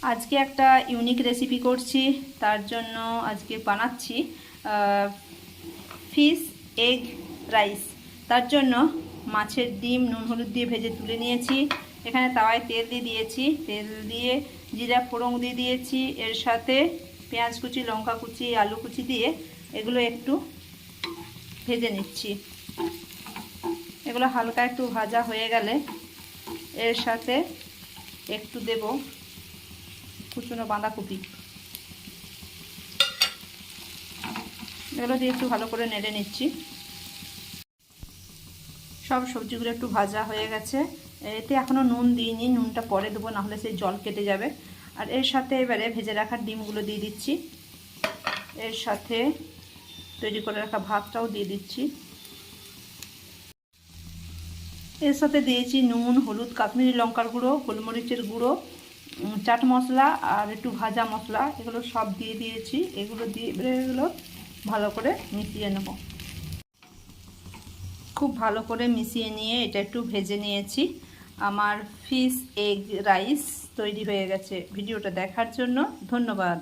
আজকে একটা unique recipe করছি, তার জন্য আজকে বানাচ্ছি ফিশ এগ রাইস। তার জন্য মাছের ডিম নুন হলুদ দিয়ে ভেজে তুলে নিয়েছি। এখানে তাওয়ায় তেল দিয়ে দিয়েছি, তেল দিয়ে জিরা ফোড়ন দিয়ে দিয়েছি, এর সাথে পেঁয়াজ কুচি, লঙ্কা কুচি, আলু কুচি দিয়ে এগুলো একটু ভেজে নিচ্ছি। এগুলো হালকা একটু ভাজা হয়ে গেলে এর সাথে একটু দেব কুচনো বাঁধাকপি। এগুলো দিয়ে একটু ভালো করে নেড়ে নিচ্ছি। সব সবজিগুলো একটু ভাজা হয়ে গেছে। এতে এখনও নুন দিইনি, নুনটা পরে দেবো, নাহলে সেই জল কেটে যাবে। আর এর সাথে এবারে ভেজে রাখা ডিমগুলো দিয়ে দিচ্ছি। এর সাথে তৈরি করে রাখা ভাতটাও দিয়ে দিচ্ছি। এর সাথে দিয়েছি নুন, হলুদ, কাশ্মীরি লঙ্কার গুঁড়ো, গোলমরিচের গুঁড়ো, চাট মশলা আর একটু ভাজা মশলা, এগুলো সব দিয়ে দিয়েছি। এগুলো দিয়ে এগুলো ভালো করে মিশিয়ে নেব। খুব ভালো করে মিশিয়ে নিয়ে এটা একটু ভেজে নিয়েছি। আমার ফিশ এগ রাইস তৈরি হয়ে গেছে। ভিডিওটা দেখার জন্য ধন্যবাদ।